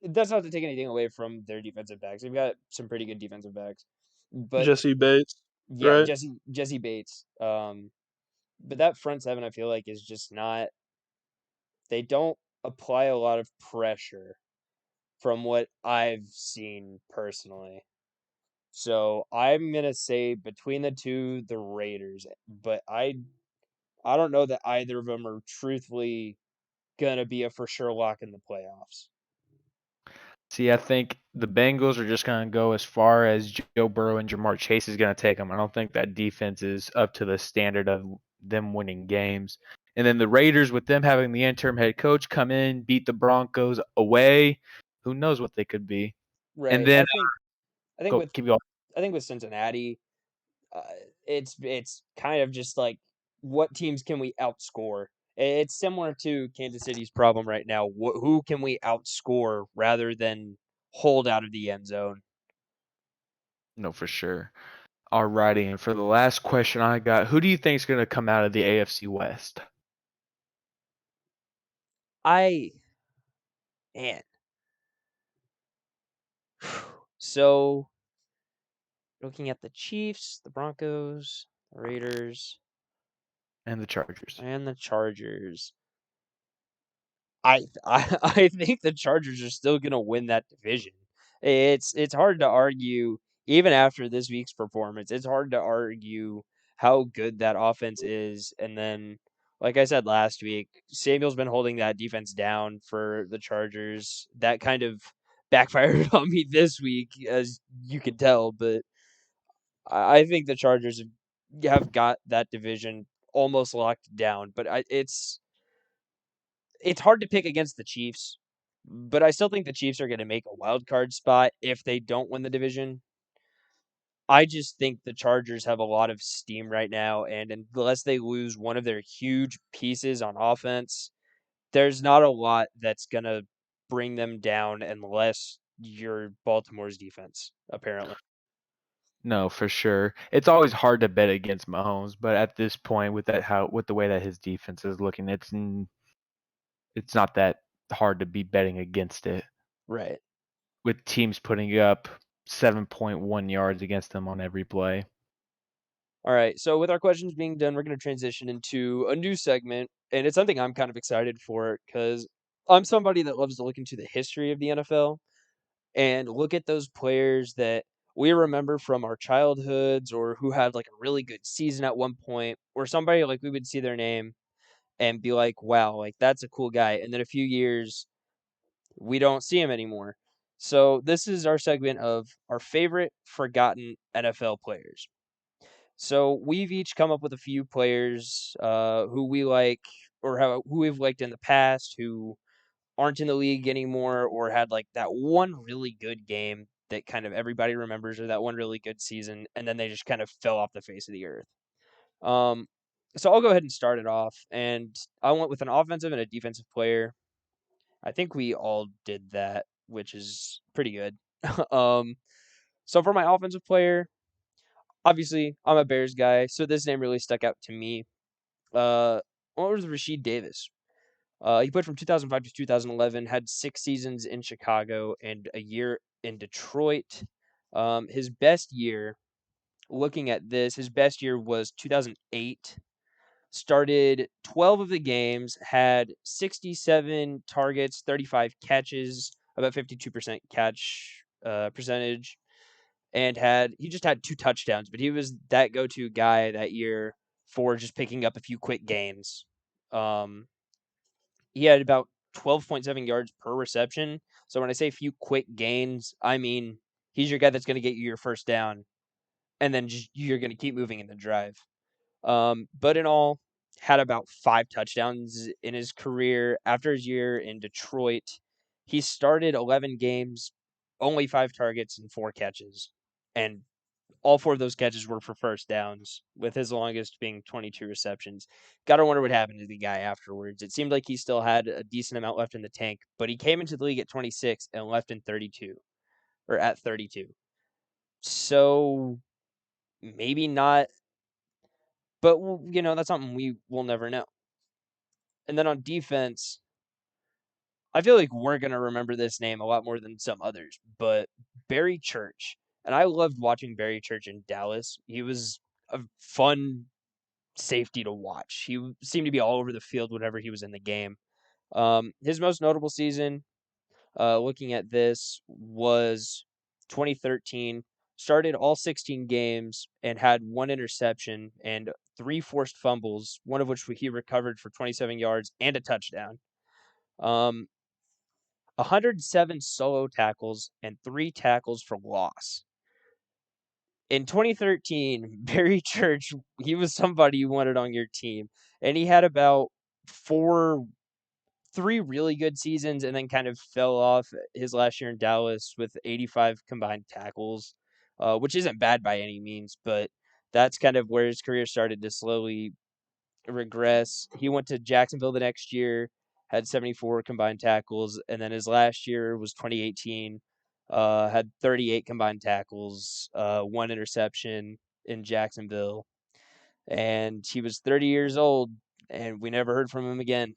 that's not to take anything away from their defensive backs. They've got some pretty good defensive backs, but Jesse Bates, yeah, right? Jesse Bates. But that front seven, I feel like, is just not. They don't apply a lot of pressure from what I've seen personally. So I'm gonna say between the two, the Raiders. But I don't know that either of them are truthfully gonna be a for sure lock in the playoffs. See, I think the Bengals are just going to go as far as Joe Burrow and Jamar Chase is going to take them. I don't think that defense is up to the standard of them winning games. And then the Raiders, with them having the interim head coach come in, beat the Broncos away, who knows what they could be. And Right. then I think go with keep going. Cincinnati, uh, it's kind of just like what teams can we outscore? It's similar to Kansas City's problem right now. Who can we outscore rather than hold out of the end zone? No, for sure. Alrighty, and for the last question I got, who do you think is going to come out of the AFC West? I man. So looking at the Chiefs, the Broncos, the Raiders, And the Chargers. and the Chargers. I think the Chargers are still gonna win that division. It's hard to argue even after this week's performance. It's hard to argue how good that offense is. And then, like I said last week, Samuel's been holding that defense down for the Chargers. That kind of backfired on me this week, as you can tell. But I think the Chargers have got that division almost locked down. But it's hard to pick against the Chiefs, but I still think the Chiefs are going to make a wild card spot if they don't win the division. I just think the Chargers have a lot of steam right now, and unless they lose one of their huge pieces on offense, there's not a lot that's going to bring them down unless you're Baltimore's defense, apparently. No, for sure. It's always hard to bet against Mahomes, but at this point, with the way that his defense is looking, it's not that hard to be betting against it. Right. With teams putting up 7.1 yards against them on every play. All right. So with our questions being done, we're going to transition into a new segment, and it's something I'm kind of excited for because I'm somebody that loves to look into the history of the NFL and look at those players that we remember from our childhoods or who had like a really good season at one point, or somebody like we would see their name and be like, wow, like that's a cool guy. And then a few years, we don't see him anymore. So this is our segment of our favorite forgotten NFL players. So we've each come up with a few players who we like or who we've liked in the past who aren't in the league anymore or had like that one really good game that kind of everybody remembers or that one really good season and then they just kind of fell off the face of the earth. Um, so I'll go ahead and start it off, and I went with an offensive and a defensive player. I think we all did that, which is pretty good. um, so for my offensive player, obviously I'm a Bears guy, so this name really stuck out to me. What was Rashid Davis? He played from 2005 to 2011, had 6 seasons in Chicago and a year in Detroit. His best year, looking at this, his best year was 2008. Started 12 of the games, had 67 targets, 35 catches, about 52% catch percentage, and he just had 2 touchdowns, but he was that go-to guy that year for just picking up a few quick gains. Um, he had about 12.7 yards per reception. So when I say few quick gains, I mean he's your guy that's going to get you your first down, and then you're going to keep moving in the drive. But in all, had about 5 touchdowns in his career. After his year in Detroit, he started 11 games, only 5 targets and 4 catches. And all 4 of those catches were for first downs, with his longest being 22 receptions. Gotta wonder what happened to the guy afterwards. It seemed like he still had a decent amount left in the tank, but he came into the league at 26 and left in 32, or at 32. So maybe not, but that's something we will never know. And then on defense, I feel like we're going to remember this name a lot more than some others, but Barry Church. And I loved watching Barry Church in Dallas. He was a fun safety to watch. He seemed to be all over the field whenever he was in the game. His most notable season, looking at this, was 2013. Started all 16 games and had 1 interception and 3 forced fumbles, one of which he recovered for 27 yards and a touchdown. 107 solo tackles and 3 tackles for loss. In 2013, Barry Church, he was somebody you wanted on your team, and he had about 3 really good seasons and then kind of fell off his last year in Dallas with 85 combined tackles, which isn't bad by any means, but that's kind of where his career started to slowly regress. He went to Jacksonville the next year, had 74 combined tackles, and then his last year was 2018, had 38 combined tackles, 1 interception in Jacksonville, and he was 30 years old, and we never heard from him again.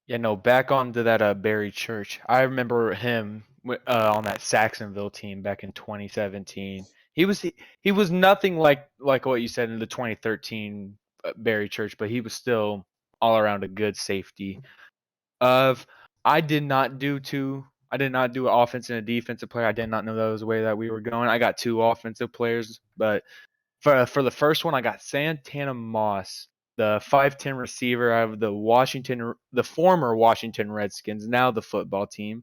Yeah, no, back onto that Barry Church. I remember him on that Saxonville team back in 2017. He was nothing like what you said in the 2013 Barry Church, but he was still all around a good safety. Of I did not do an offense and a defensive player. I did not know that was the way that we were going. I got 2 offensive players, but for the first one, I got Santana Moss, the 5'10" receiver out of the former Washington Redskins, now the football team.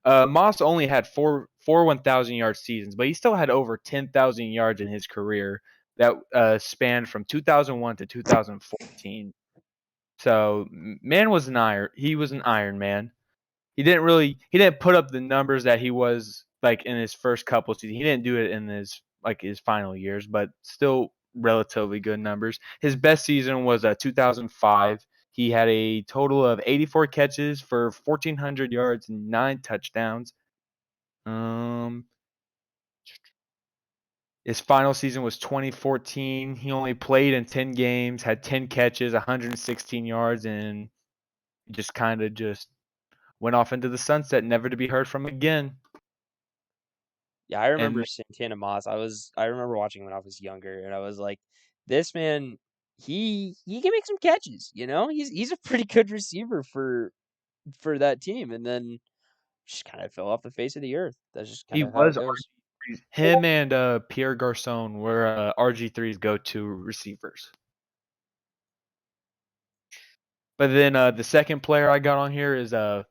Moss only had four 1,000-yard seasons, but he still had over 10,000 yards in his career that spanned from 2001 to 2014. So man was an iron. He was an Iron Man. He didn't put up the numbers that he was like in his first couple seasons. He didn't do it in his final years, but still relatively good numbers. His best season was 2005. He had a total of 84 catches for 1,400 yards and 9 touchdowns. His final season was 2014. He only played in 10 games, had 10 catches, 116 yards, and just kind of just went off into the sunset, never to be heard from again. Yeah, I remember And Santana Moss. I remember watching him when I was younger, and I was like, this man, he can make some catches. He's a pretty good receiver for that team, and then just kind of fell off the face of the earth. That's just kind he of how it was goes. him and Pierre Garcon were RG3's go-to receivers. But then the second player I got on here is the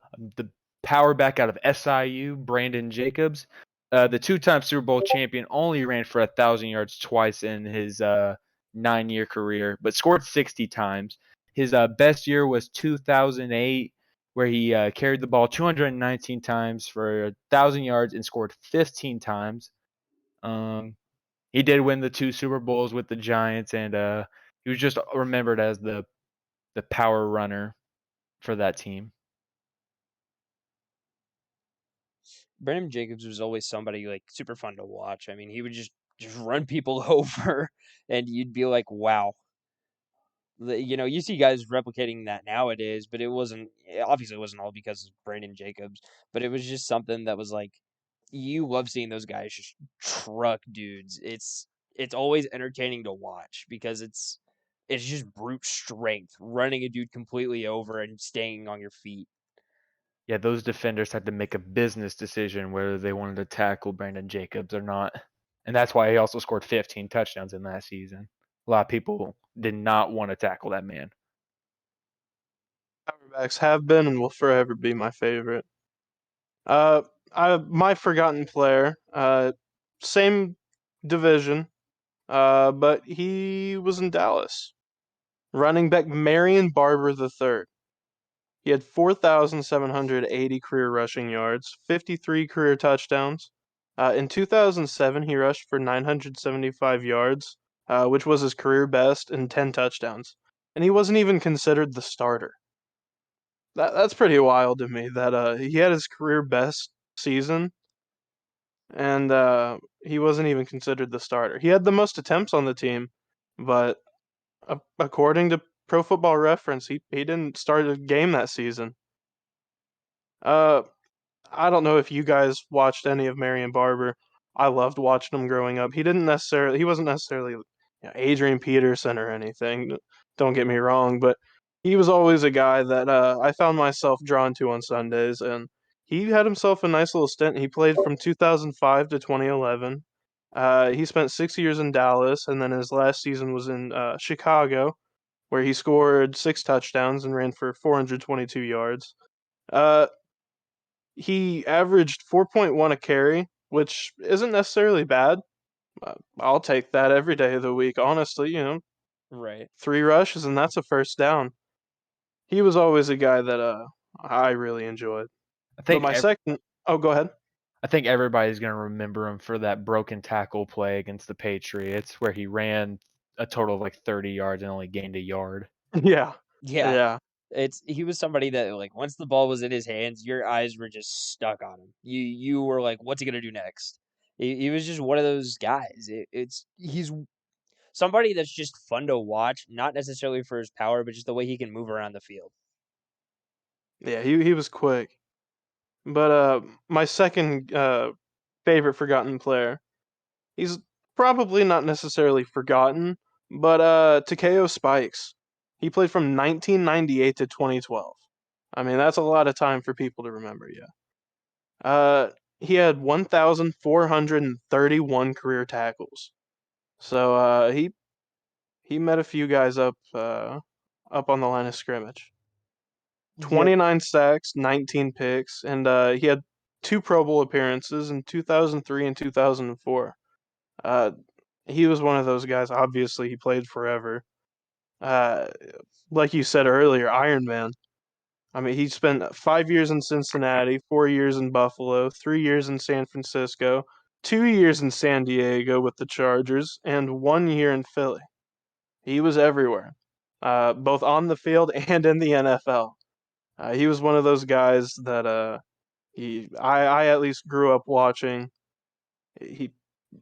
power back out of SIU, Brandon Jacobs. The 2-time Super Bowl champion only ran for 1,000 yards twice in his 9-year career, but scored 60 times. His best year was 2008, where he carried the ball 219 times for 1,000 yards and scored 15 times. He did win the 2 Super Bowls with the Giants, and he was just remembered as the power runner for that team. Brandon Jacobs was always somebody like super fun to watch. I mean, he would just run people over, and you'd be like, wow. You see guys replicating that nowadays, but it obviously it wasn't all because of Brandon Jacobs, but it was just something that was like, you love seeing those guys just truck dudes. It's always entertaining to watch because it's just brute strength, running a dude completely over and staying on your feet. Yeah, those defenders had to make a business decision whether they wanted to tackle Brandon Jacobs or not. And that's why he also scored 15 touchdowns in that season. A lot of people did not want to tackle that man. Powerbacks have been and will forever be my favorite. My forgotten player, same division, but he was in Dallas. Running back Marion Barber III. He had 4,780 career rushing yards, 53 career touchdowns. In 2007, he rushed for 975 yards, which was his career best, and 10 touchdowns. And he wasn't even considered the starter. That's pretty wild to me that he had his career best season, and he wasn't even considered the starter. He had the most attempts on the team, but according to Pro Football Reference, he didn't start a game that season. Uh, I don't know if you guys watched any of Marion Barber. I loved watching him growing up. He wasn't necessarily Adrian Peterson or anything. Don't get me wrong, but he was always a guy that I found myself drawn to on Sundays, and he had himself a nice little stint. He played from 2005 to 2011. He spent 6 years in Dallas, and then his last season was in Chicago, where he scored 6 touchdowns and ran for 422 yards. Uh, he averaged 4.1 a carry, which isn't necessarily bad. I'll take that every day of the week, honestly. Right. 3 rushes and that's a first down. He was always a guy that I really enjoyed. I But think my second, oh, go ahead. I think everybody's going to remember him for that broken tackle play against the Patriots where he ran a total of like 30 yards and only gained a yard. Yeah, Yeah. yeah, He was somebody that like once the ball was in his hands, your eyes were just stuck on him. You were like, what's he gonna do next? He was just one of those guys. He's somebody that's just fun to watch, not necessarily for his power, but just the way he can move around the field. yeah. He was quick. But my second favorite forgotten player. He's probably not necessarily forgotten, but Takeo Spikes. He played from 1998 to 2012. I mean, that's a lot of time for people to remember, yeah. He had 1,431 career tackles. So he met a few guys up on the line of scrimmage. Yep. 29 sacks, 19 picks, and he had 2 Pro Bowl appearances in 2003 and 2004. Uh, he was one of those guys. Obviously, he played forever. Uh, like you said earlier, Iron Man. I mean, he spent 5 years in Cincinnati, 4 years in Buffalo, 3 years in San Francisco, 2 years in San Diego with the Chargers, and 1 year in Philly. He was everywhere, both on the field and in the NFL. He was one of those guys that I at least grew up watching. He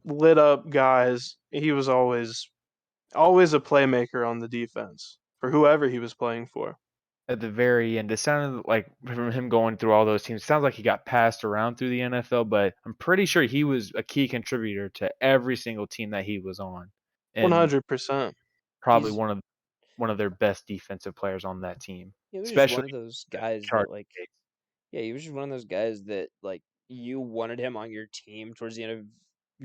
lit up guys. He was always a playmaker on the defense for whoever he was playing for. At the very end, it sounded like from him going through all those teams, it sounds like he got passed around through the NFL, but I'm pretty sure he was a key contributor to every single team that he was on, and 100%. probably He's one of their best defensive players on that team, he was just especially one of those guys that Chargers. like yeah, he was just one of those guys that like you wanted him on your team towards the end of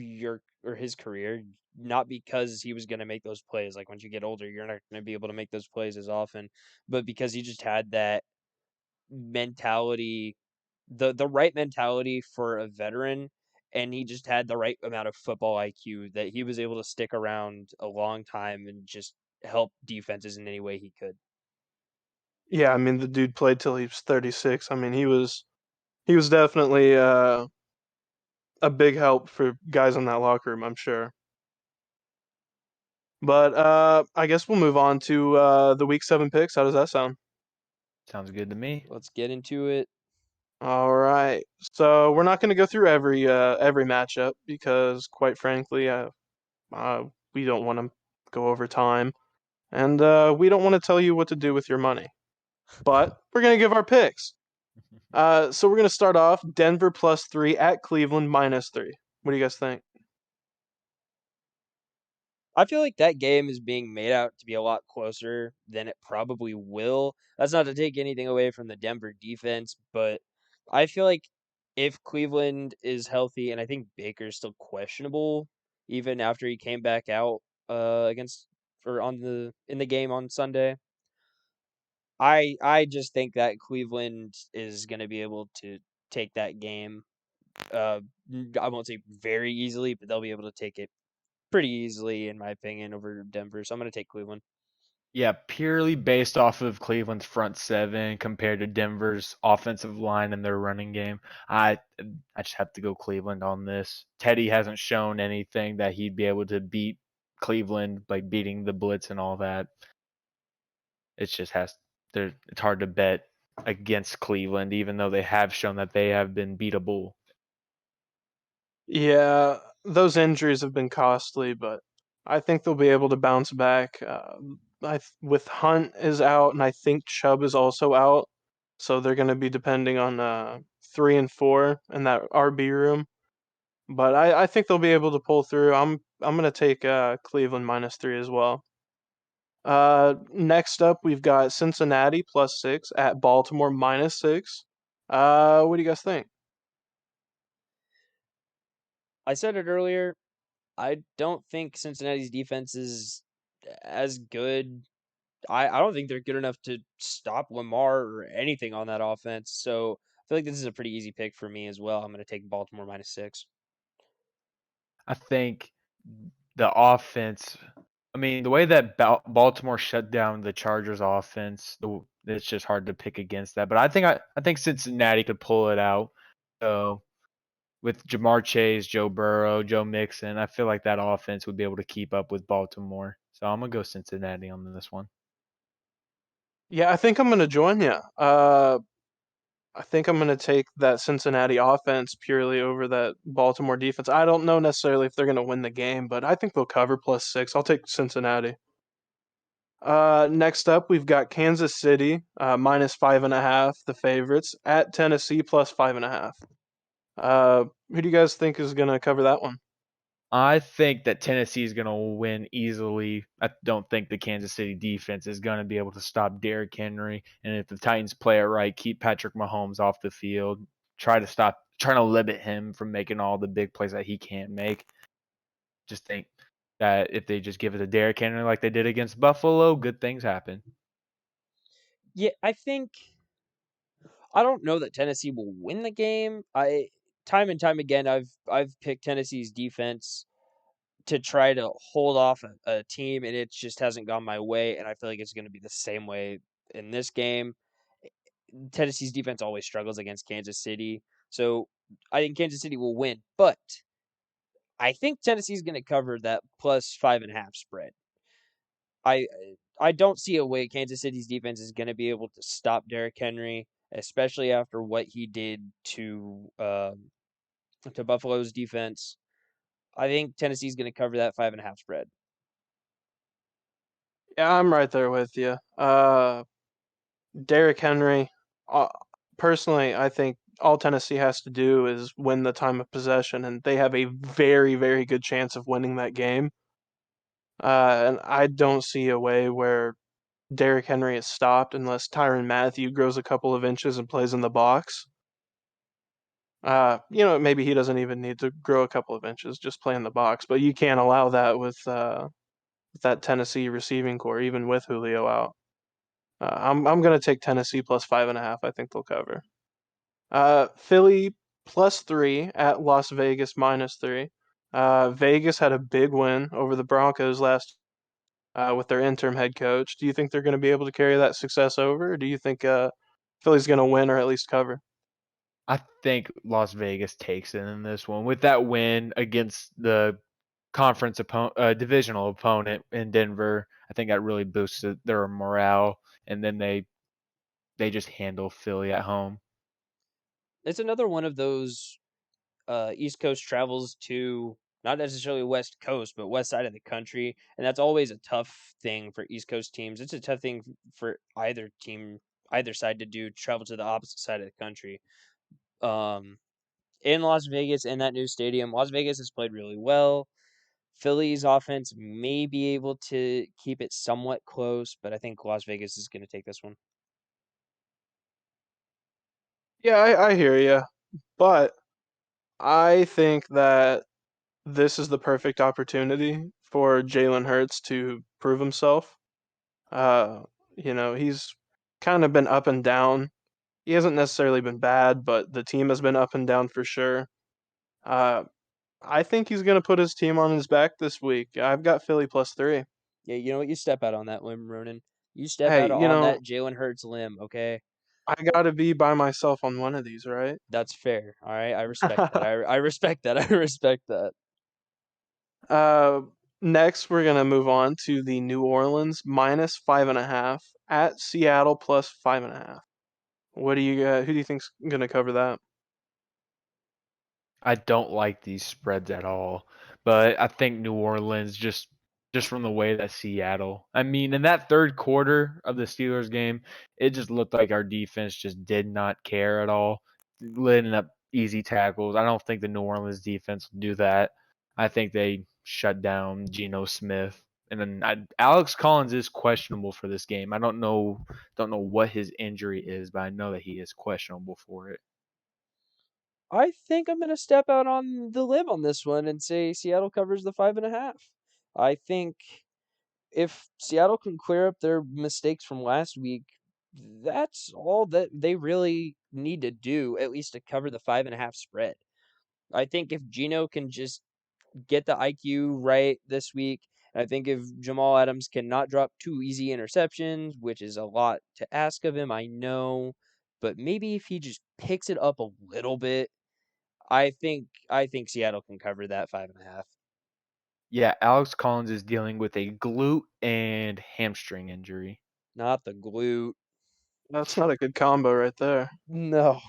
your or his career, not because he was going to make those plays. Like once you get older, you're not going to be able to make those plays as often, but because he just had that mentality, the right mentality for a veteran, and he just had the right amount of football IQ that he was able to stick around a long time and just help defenses in any way he could. Yeah, I mean the dude played till he was 36. I mean he was definitely a big help for guys in that locker room, I'm sure. But I guess we'll move on to the week 7 picks. How does that sound? Sounds good to me. Let's get into it. All right. So we're not going to go through every matchup because, quite frankly, we don't want to go over time, and we don't want to tell you what to do with your money. But we're going to give our picks. So we're going to start off Denver +3 at Cleveland -3. What do you guys think? I feel like that game is being made out to be a lot closer than it probably will. That's not to take anything away from the Denver defense, but I feel like if Cleveland is healthy, and I think Baker's still questionable, even after he came back out against or on the in the game on Sunday. I just think that Cleveland is going to be able to take that game. I won't say very easily, but they'll be able to take it. pretty easily, in my opinion, over Denver. So I'm going to take Cleveland. Yeah, purely based off of Cleveland's front seven compared to Denver's offensive line and their running game, I just have to go Cleveland on this. Teddy hasn't shown anything that he'd be able to beat Cleveland by beating the blitz and all that. It just it's hard to bet against Cleveland, even though they have shown that they have been beatable. Yeah, those injuries have been costly, but I think they'll be able to bounce back. With Hunt is out, and I think Chubb is also out, so they're going to be depending on 3 and 4 in that RB room. But I think they'll be able to pull through. I'm going to take Cleveland -3 as well. Next up, we've got Cincinnati +6 at Baltimore -6. What do you guys think? I said it earlier. I don't think Cincinnati's defense is as good. I don't think they're good enough to stop Lamar or anything on that offense. So I feel like this is a pretty easy pick for me as well. I'm going to take Baltimore -6. I think the offense. I mean, the way that Baltimore shut down the Chargers offense, it's just hard to pick against that. But I think Cincinnati could pull it out. So with Jamar Chase, Joe Burrow, Joe Mixon, I feel like that offense would be able to keep up with Baltimore. So I'm gonna go Cincinnati on this one. Yeah, I think I'm going to join you. I think I'm going to take that Cincinnati offense purely over that Baltimore defense. I don't know necessarily if they're going to win the game, but I think they'll cover +6. I'll take Cincinnati. Next up, we've got Kansas City -5.5, the favorites, at Tennessee +5.5. Who do you guys think is going to cover that one? I think that Tennessee is going to win easily. I don't think the Kansas City defense is going to be able to stop Derrick Henry. And if the Titans play it right, keep Patrick Mahomes off the field, trying to limit him from making all the big plays that he can't make. Just think that if they just give it to Derrick Henry like they did against Buffalo, good things happen. Yeah, I don't know that Tennessee will win the game. Time and time again I've picked Tennessee's defense to try to hold off a team, and it just hasn't gone my way, and I feel like it's going to be the same way in this game. Tennessee's defense always struggles against Kansas City, so I think Kansas City will win, but I think Tennessee's going to cover that +5.5 spread. I I don't see a way Kansas City's defense is going to be able to stop Derrick Henry, especially after what he did to Buffalo's defense. I think Tennessee's going to cover that 5.5 spread. Yeah, I'm right there with you. Derrick Henry, uh, personally, I think all Tennessee has to do is win the time of possession, and they have a very, very good chance of winning that game. And I don't see a way where Derrick Henry is stopped unless Tyrann Mathieu grows a couple of inches and plays in the box. Maybe he doesn't even need to grow a couple of inches, just play in the box. But you can't allow that with that Tennessee receiving core, even with Julio out. I'm gonna take Tennessee +5.5. I think they'll cover. Philly +3 at Las Vegas -3. Vegas had a big win over the Broncos last with their interim head coach. Do you think they're going to be able to carry that success over, or do you think Philly's going to win or at least cover? I think Las Vegas takes it in this one with that win against the divisional opponent in Denver. I think that really boosted their morale, and then they just handle Philly at home. It's another one of those East Coast travels to not necessarily West Coast, but West side of the country, and that's always a tough thing for East Coast teams. It's a tough thing for either team, either side to do, travel to the opposite side of the country. Um, in Las Vegas, in that new stadium, Las Vegas has played really well. Philly's offense may be able to keep it somewhat close, but I think Las Vegas is going to take this one. Yeah, I hear you, but I think that this is the perfect opportunity for Jalen Hurts to prove himself. Uh, he's kind of been up and down. He hasn't necessarily been bad, but the team has been up and down for sure. Uh, I think he's going to put his team on his back this week. I've got Philly +3. Yeah, you know what? You step out on that limb, Ronan. You step Hey, out on that Jalen Hurts limb, okay? I got to be by myself on one of these, right? That's fair. All right, I respect that. I respect that. I respect that. uh, Next, we're going to move on to the New Orleans -5.5 at Seattle +5.5. What do you got? Who do you think's going to cover that? I don't like these spreads at all, but I think New Orleans just from the way that Seattle. I mean, in that third quarter of the Steelers game, it just looked like our defense just did not care at all, letting up easy tackles. I don't think the New Orleans defense will do that. I think they shut down Geno Smith. And then Alex Collins is questionable for this game. I don't know what his injury is, but I know that he is questionable for it. I think I'm gonna step out on the limb on this one and say Seattle covers the 5.5. I think if Seattle can clear up their mistakes from last week, that's all that they really need to do, at least to cover the 5.5 spread. I think if Geno can just get the IQ right this week, I think if Jamal Adams cannot drop 2 easy interceptions, which is a lot to ask of him, I know, but maybe if he just picks it up a little bit, I think Seattle can cover that 5.5. Yeah, Alex Collins is dealing with a glute and hamstring injury. Not the glute. That's not a good combo right there. No.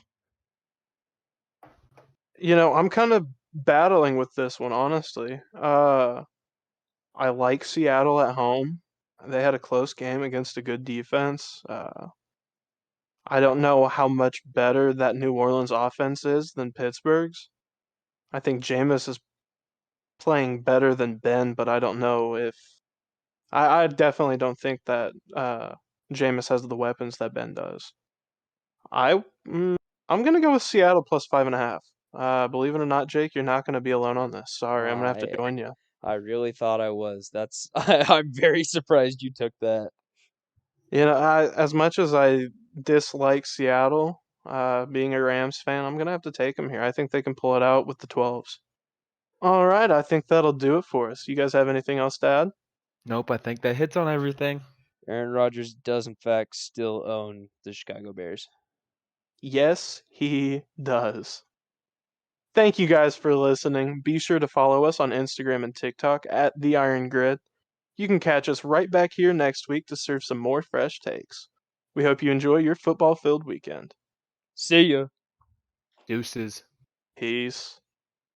I'm kind of battling with this one, honestly. I like Seattle at home. They had a close game against a good defense. I don't know how much better that New Orleans offense is than Pittsburgh's. I think Jameis is playing better than Ben, but I don't know if I definitely don't think that Jameis has the weapons that Ben does. I mm, I'm gonna go with Seattle +5.5. Believe it or not, Jake, you're not gonna be alone on this. Sorry, I'm gonna have to I join you. I really thought I was. That's I'm very surprised you took that. As much as I dislike Seattle, being a Rams fan, I'm gonna have to take them here. I think they can pull it out with the 12s. All right, I think that'll do it for us. You guys have anything else to add? Nope, I think that hits on everything. Aaron Rodgers does in fact still own the Chicago Bears. Yes, he does. Thank you guys for listening. Be sure to follow us on Instagram and TikTok at The Iron Grid. You can catch us right back here next week to serve some more fresh takes. We hope you enjoy your football filled weekend. See ya. Deuces. Peace.